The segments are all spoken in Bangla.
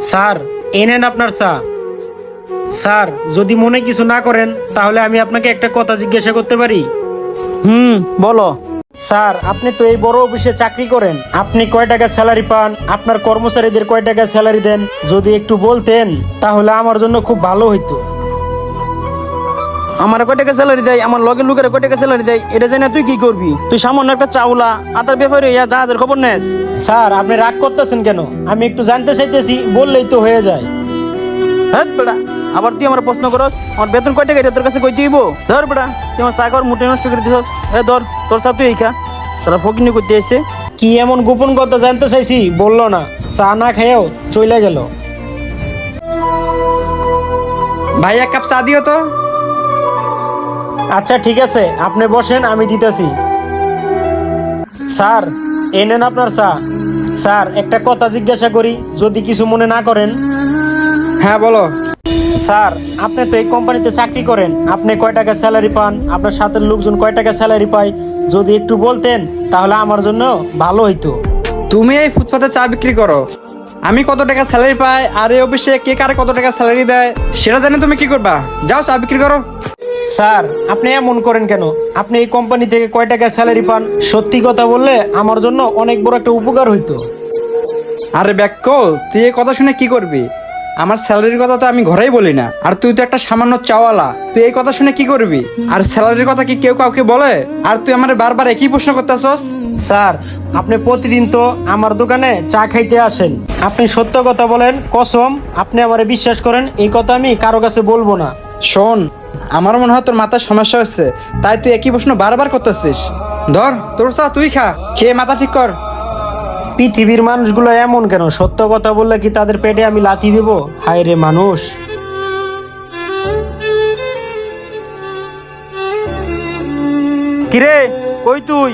স্যার, এই নেন আপনার চা। স্যার, যদি মনে কিছু না করেন তাহলে আমি আপনাকে একটা কথা জিজ্ঞাসা করতে পারি? বলো। স্যার, আপনি তো এই বড় অফিসে চাকরি করেন, আপনি কয় টাকা স্যালারি পান, আপনার কর্মচারীদের কয় টাকা স্যালারি দেন, যদি একটু বলতেন তাহলে আমার জন্য খুব ভালো হইতো। আমার কয় টাকা স্যালারি দেয়, আমার লগের লোকের কয় টাকা স্যালারি দেয়, এটা জানি না তুই কি করবি? তুই সামান্য একটা চাউলা আতার ব্যাপারে ইয়া জাহাজের খবর নেস? স্যার, আপনি রাগ করতেছেন কেন? আমি একটু জানতে চাইতেছি, বললেই তো হয়ে যায়। হ্যাঁ বেটা, আবার তুই আমার প্রশ্ন করস আমার বেতন কয় টাকা এটা তোর কাছে কই দিব? ধর বেটা, তুই আমার চা খাওয়ার মুঠে নষ্ট করে দিছস। ধর তোর চা তুই খা, সারা ফকিনি করতে এসে। কি এমন গোপন কথা জানতে চাইছি বললো না, চা না খেয়েও চলে গেল। ভাই এক কাপ চা দিও তো। আচ্ছা ঠিক আছে, আপনি বসেন, আমি দিতেছি। স্যার, এই নেন আপনার চা। স্যার, একটা কথা জিজ্ঞাসা করি, যদি কিছু মনে না করেন? হ্যাঁ বলো। স্যার, আপনি তো এই কোম্পানিতে চাকরি করেন, আপনি কয় টাকা স্যালারি পান, আপনার সাথের লোকজন কয় টাকা স্যালারি পায়, যদি একটু বলতেন তাহলে আমার জন্য ভালো হইতো। তুমি এই ফুটপাতে চা বিক্রি করো, আমি কত টাকা স্যালারি পাই আর এই অফিসে কে কারে কত টাকা স্যালারি দেয় সেটা জানে তুমি কি করবা? যাও চা বিক্রি করো। স্যার, আপনি এমন করেন কেন? আপনি এই কোম্পানি থেকে কয় টাকা স্যালারি পান, সত্যি কথা বললে আমার জন্য অনেক বড় একটা উপকার হইতো। আরে ব্যাককল, তুই এই কথা শুনে কি করবি? আমার স্যালারির কথা তো আমি ঘরেই বলি না, আর তুই তো একটা সামান্য চাওয়ালা, তুই এই কথা শুনে কি করবি? আর স্যালারির কথা কি কেউ কাউকে বলে? আর তুই আমার বারবার একই প্রশ্ন করতেছস। স্যার, আপনি প্রতিদিন তো আমার দোকানে চা খাইতে আসেন, আপনি সত্য কথা বলেন, কসম আপনি আমারে বিশ্বাস করেন, এই কথা আমি কারো কাছে বলবো না। শোন, আমার মনে হয় তোর মাথায় সমস্যা হচ্ছে, তাই তুই একই প্রশ্ন বারবার করতেছিস। ধর তোর চা তুই খা, খেয়ে মাথা ঠিক কর। পৃথিবীর মানুষগুলো এমন কেন? সত্য কথা বললে কি তাদের পেটে আমি লাথি দেব? হায় রে মানুষ। কিরে, কই তুই?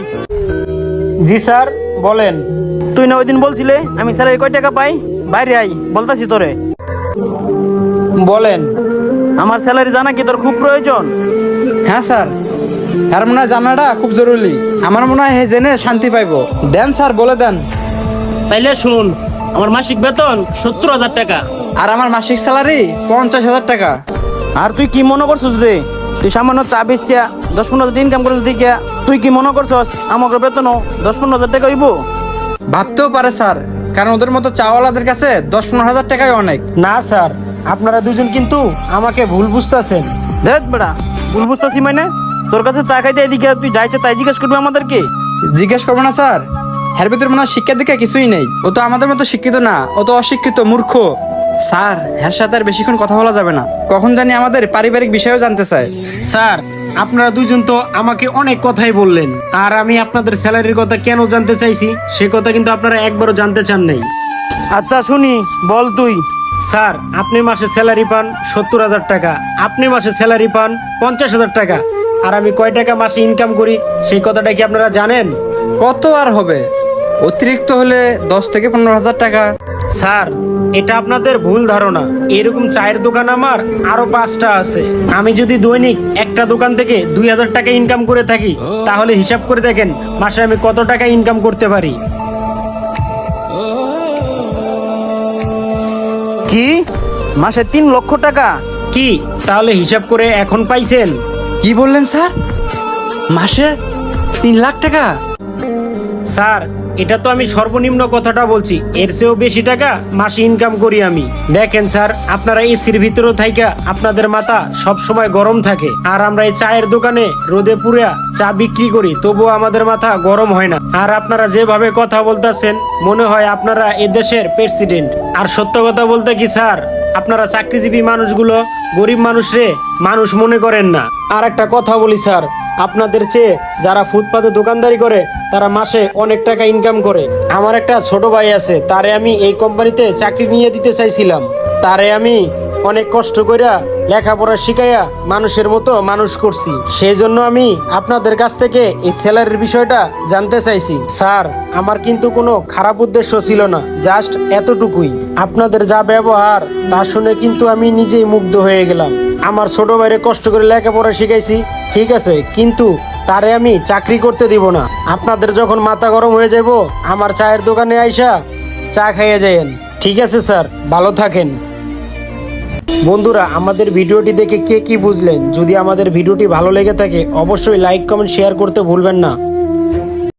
জি স্যার, বলেন। তুই না ওই দিন বলছিলে আমি স্যালারি কয় টাকা পাই? বাইরে আই, বলতাছি তোরে। বলেন। আমার স্যালারি জানা কি তোর খুব প্রয়োজন? হ্যাঁ স্যার, আর মনে হয় জানাটা খুব জরুরি, আমার মনে হয় হে জেনে শান্তি পাইবো। দেন স্যার, বলে দেন। তাইলে শুন, আমার মাসিক বেতন 70,000 টাকা। আর আমার মাসিক স্যালারি 50,000 টাকা। আর তুই কি মনে করছিস রে? তুই সামান্য চা বেচছিয়া 10-15 ইনকাম করছিস দেখিয়া তুই কি মনে করছস আমার বেতনও 10-15 টাকা হইব? ভাবতেও পারে স্যার, কারণ ওদের মতো চাওয়ালাদের কাছে 10-15 হাজার টাকাই অনেক। না স্যার, আপনারা দুজন কিন্তু আমাকে ভুল বুঝতেছেন। দেখ বেড়া, ভুল বুঝতেছি মানে? তোর কাছে চা খাইতে এদিকে তুই যাইছে তাই জিজ্ঞেস করবি আমাদেরকে? জিজ্ঞেস করবো না স্যার? এর ভিতরে মনে হয় শিক্ষার দিকে কিছুই নেই। ও তো আমাদের মতো শিক্ষিত না, ও তো অশিক্ষিত, মূর্খ। স্যার, এর সাথে আর বেশিক্ষণ কথা বলা যাবে না, কখন জানি আমাদের পারিবারিক বিষয়ও জানতে চায়। স্যার, আপনারা দুজন তো আমাকে অনেক কথাই বললেন, আর আমি আপনাদের স্যালারির কথা কেন জানতে চাইছি সে কথা কিন্তু আপনারা একবারও জানতে চান নাই। আচ্ছা শুনি, বল তুই। স্যার, আপনি মাসে স্যালারি পান 70,000 টাকা, আপনি মাসে স্যালারি পান 50,000 টাকা, আর আমি কয় টাকা মাসে ইনকাম করি সেই কথাটা কি আপনারা জানেন? কত আর হবে? অতিরিক্ত হলে 10-15 হাজার টাকা। স্যার, এটা আপনাদের ভুল ধারণা। এরকম চায়ের দোকান আমার আরো 5টা আছে। আমি যদি দৈনিক একটা দোকান থেকে 2,000 টাকা ইনকাম করে থাকি, তাহলে হিসাব করে দেখেন মাসে আমি কত টাকা ইনকাম করতে পারি। কি মাসে 3 লক্ষ টাকা? কি তাহলে হিসাব করে এখন পাইছেন? কি বললেন স্যার? মাসে 3 লাখ টাকা? স্যার, এটা তো আমি সর্বনিম্ন কথাটা বলছি, এর চেয়েও বেশি টাকা মাসে ইনকাম করি আমি। দেখেন স্যার, আপনারা এসির ভিতরে থাইকা আপনাদের মাথা সব সময় গরম থাকে, আর আমরা এই চায়ের দোকানে রোদে পুরা চা বিক্রি করি, তবুও আমাদের মাথা গরম হয় না। আর আপনারা যেভাবে কথা বলতেছেন মনে হয় আপনারা এ দেশের প্রেসিডেন্ট। আর সত্য কথা বলতে কি স্যার, আপনারা চাকরিজীবী মানুষগুলো গরিব মানুষরে মানুষ মনে করেন না। আর একটা কথা বলি স্যার, আপনাদের চেয়ে যারা ফুটপাতে দোকানদারি করে তারা মাসে অনেক টাকা ইনকাম করে। আমার একটা ছোট ভাই আছে, তারে আমি এই কোম্পানিতে চাকরি নিয়ে দিতে চাইছিলাম। তারে আমি অনেক কষ্ট কইরা লেখাপড়া শিখাইয়া মানুষের মতো মানুষ করছি, সেই জন্য আমি আপনাদের কাছ থেকে এই স্যালারির বিষয়টা জানতে চাইছি। স্যার, আমার কিন্তু কোনো খারাপ উদ্দেশ্য ছিল না, জাস্ট এতটুকুই। আপনাদের যা ব্যবহার তা শুনে কিন্তু আমি নিজেই মুগ্ধ হয়ে গেলাম। আমার ছোট ভাইরে কষ্ট করে লেখাপড়া শিখাইছি, ঠিক আছে, কিন্তু তারে আমি চাকরি করতে দিব না। আপনাদের যখন মাথা গরম হয়ে যাবো আমার চায়ের দোকানে আইসা চা খাইয়ে যাইয়েন। ঠিক আছে স্যার, ভালো থাকেন। বন্ধুরা, আমাদের ভিডিওটি দেখে কে কি বুঝলেন? যদি আমাদের ভিডিওটি ভালো লেগে থাকে অবশ্যই লাইক কমেন্ট শেয়ার করতে ভুলবেন না।